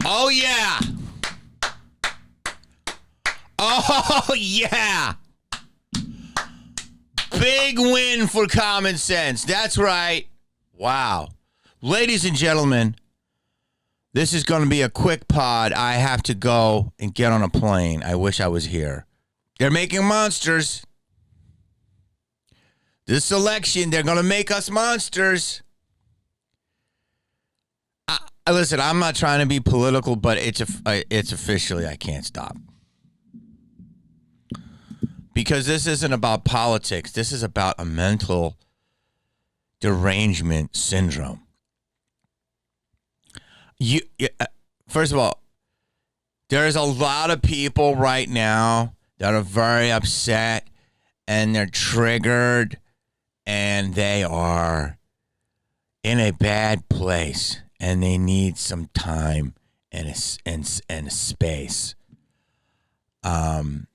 Oh, yeah. Oh, yeah. Big win for common sense. That's right. Wow. Ladies and gentlemen, this is going to be a quick pod. I have to go and get on a plane. I wish I was here. They're making monsters. This election, they're going to make us monsters. Listen, I'm not trying to be political, but it's officially, I can't stop. Because this isn't about politics. This is about a mental derangement syndrome. First of all, there's a lot of people right now that are very upset and they're triggered and they are in a bad place and they need some time and a space. And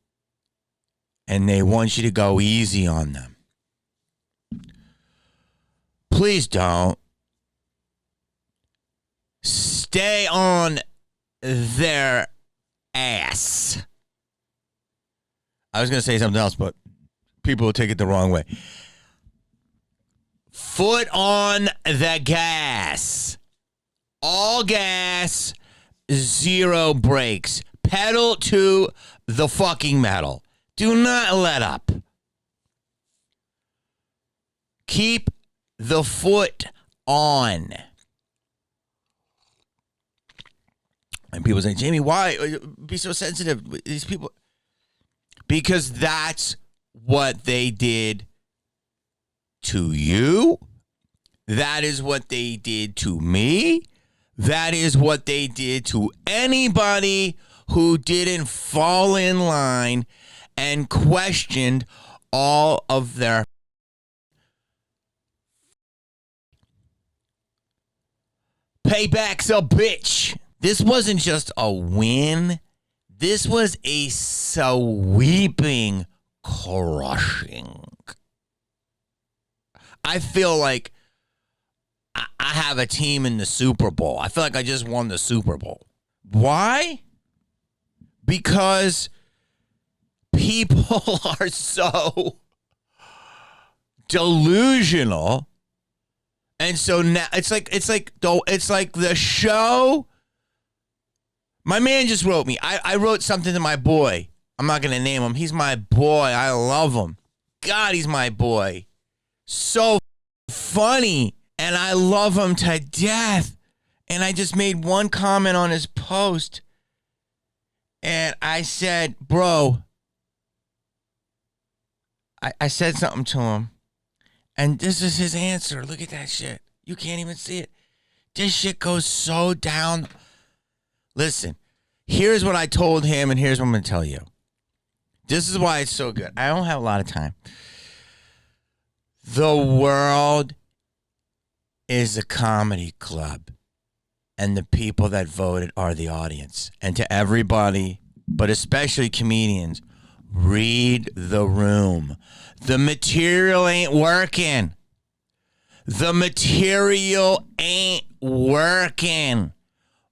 they want you to go easy on them. Please don't. Stay on their ass. I was going to say something else, but people will take it the wrong way. Foot on the gas. All gas, zero brakes. Pedal to the fucking metal. Do not let up. Keep the foot on. And people say, Jamie, why be so sensitive? These people. Because that's what they did to you. That is what they did to me. That is what they did to anybody who didn't fall in line and questioned all of their payback's a bitch. This wasn't just a win. This was a sweeping crushing. I feel like I have a team in the Super Bowl. I feel like I just won the Super Bowl. Why? Because people are so delusional. And so now it's like the show. My man just wrote me. I wrote something to my boy. I'm not going to name him. He's my boy. I love him. God, he's my boy. So funny. And I love him to death. And I just made one comment on his post. And I said, bro, I said something to him. And this is his answer. Look at that shit. You can't even see it. This shit goes so down. Listen, here's what I told him, and here's what I'm going to tell you. This is why it's so good. I don't have a lot of time. The world is a comedy club, and the people that voted are the audience. And to everybody, but especially comedians, read the room. The material ain't working. The material ain't working.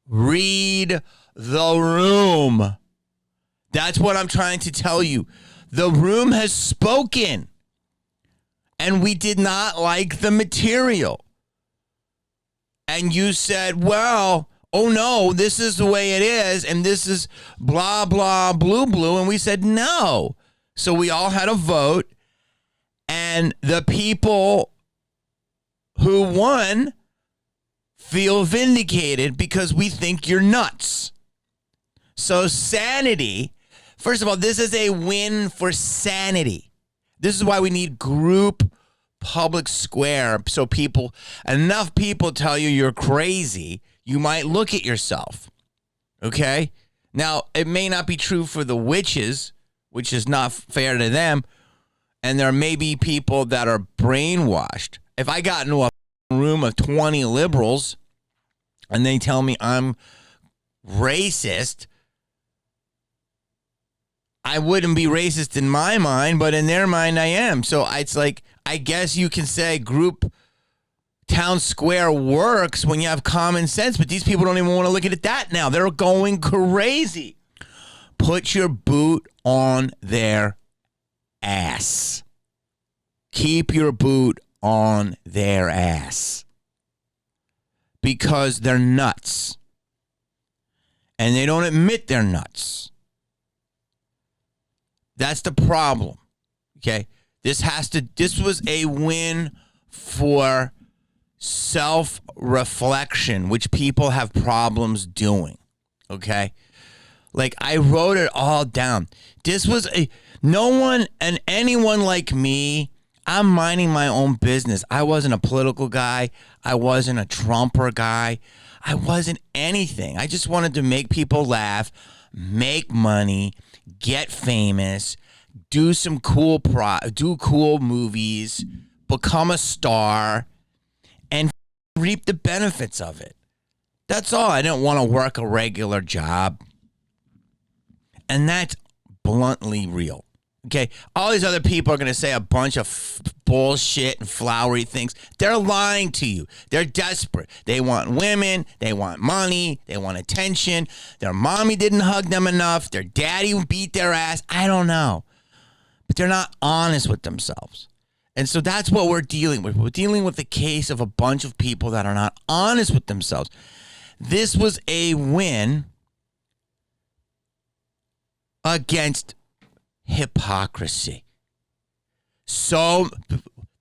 Read the room. That's what I'm trying to tell you. The room has spoken. And we did not like the material. And you said, well, oh no, this is the way it is. And this is blah, blah, blue, blue. And we said no. So we all had a vote. And the people who won feel vindicated because we think you're nuts. So sanity, first of all, this is a win for sanity. This is why we need group public square. So enough people tell you you're crazy, you might look at yourself. Okay? Now, it may not be true for the witches, which is not fair to them. And there may be people that are brainwashed. If I got into a room of 20 liberals and they tell me I'm racist, I wouldn't be racist in my mind, but in their mind I am. So it's like, I guess you can say group town square works when you have common sense, but these people don't even want to look at it that now. They're going crazy. Put your boot on their ass. Keep your boot on their ass. Because they're nuts. And they don't admit they're nuts. That's the problem. Okay? This was a win for self-reflection, which people have problems doing. Okay? Like, I wrote it all down. No one and anyone like me, I'm minding my own business. I wasn't a political guy. I wasn't a Trumper guy. I wasn't anything. I just wanted to make people laugh, make money, get famous, do some cool movies, become a star, and reap the benefits of it. That's all. I didn't want to work a regular job. And that's bluntly real. Okay? All these other people are going to say a bunch of bullshit and flowery things. They're lying to you. They're desperate. They want women. They want money. They want attention. Their mommy didn't hug them enough. Their daddy beat their ass. I don't know. But they're not honest with themselves. And so that's what we're dealing with. We're dealing with the case of a bunch of people that are not honest with themselves. This was a win against hypocrisy. So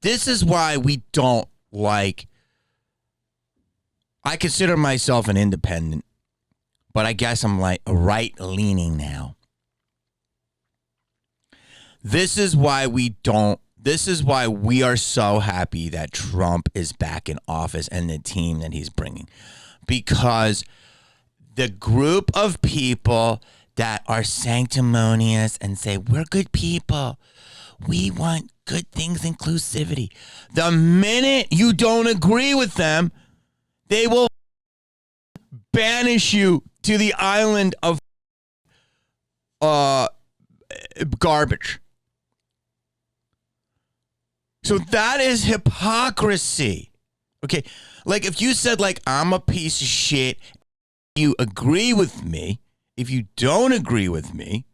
this is why we don't like. I consider myself an independent, but I guess I'm like right-leaning now. This is why we are so happy that Trump is back in office and the team that he's bringing. Because the group of people that are sanctimonious and say, we're good people, we want good things, inclusivity. The minute you don't agree with them, they will banish you to the island of garbage. So that is hypocrisy. Okay, like if you said like I'm a piece of shit, you agree with me. If you don't agree with me,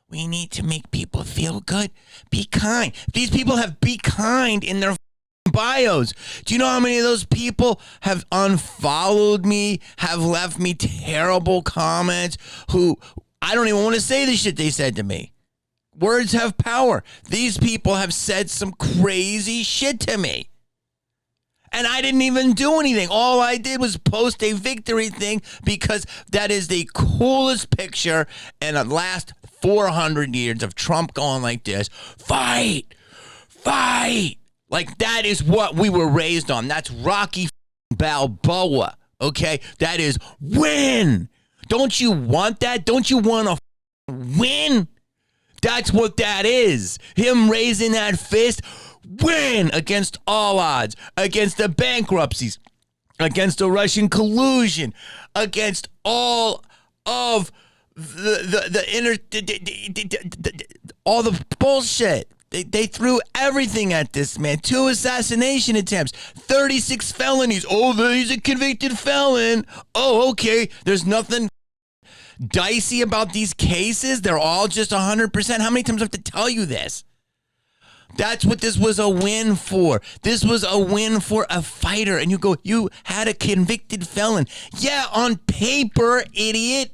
we need to make people feel good. Be kind. These people have be kind in their bios. Do you know how many of those people have unfollowed me, have left me terrible comments, who I don't even want to say the shit they said to me? Words have power. These people have said some crazy shit to me. And I didn't even do anything. All I did was post a victory thing because that is the coolest picture in the last 400 years of Trump going like this. Fight! Fight! Like that is what we were raised on. That's Rocky Balboa. Okay? That is win! Don't you want that? Don't you want to win? That's what that is. Him raising that fist, win against all odds, against the bankruptcies, against the Russian collusion, against all of all the bullshit. They threw everything at this man. 2 assassination attempts, 36 felonies. Oh, he's a convicted felon. Oh, okay. There's nothing dicey about these cases. They're all just 100%. How many times do I have to tell you this? That's what this was a win for. This was a win for a fighter. And you go, you had a convicted felon. Yeah, on paper, idiot.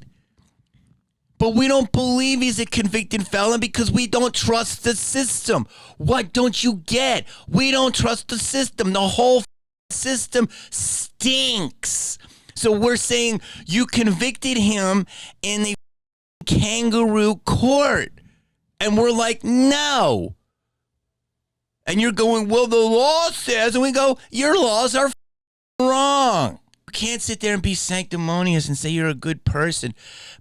But we don't believe he's a convicted felon because we don't trust the system. What don't you get? We don't trust the system. The whole system stinks. So we're saying you convicted him in the kangaroo court. And we're like, no. And you're going, well, the law says, and we go, your laws are wrong. You can't sit there and be sanctimonious and say you're a good person.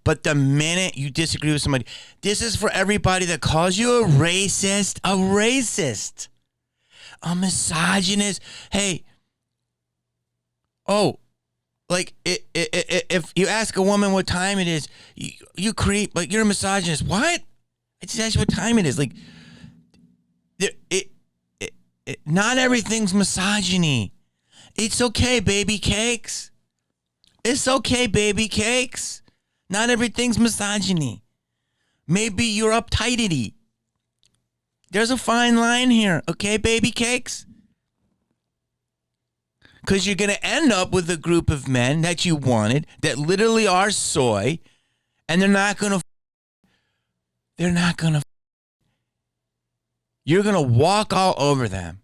But the minute you disagree with somebody, this is for everybody that calls you a racist, a misogynist. Hey, like if you ask a woman what time it is, you creep, like you're a misogynist. What? I just asked you what time it is. Like, not everything's misogyny. It's okay, baby cakes. It's okay, baby cakes. Not everything's misogyny. Maybe you're uptightity. There's a fine line here, okay, baby cakes? Because you're going to end up with a group of men that you wanted that literally are soy, and they're not going to. You're going to walk all over them.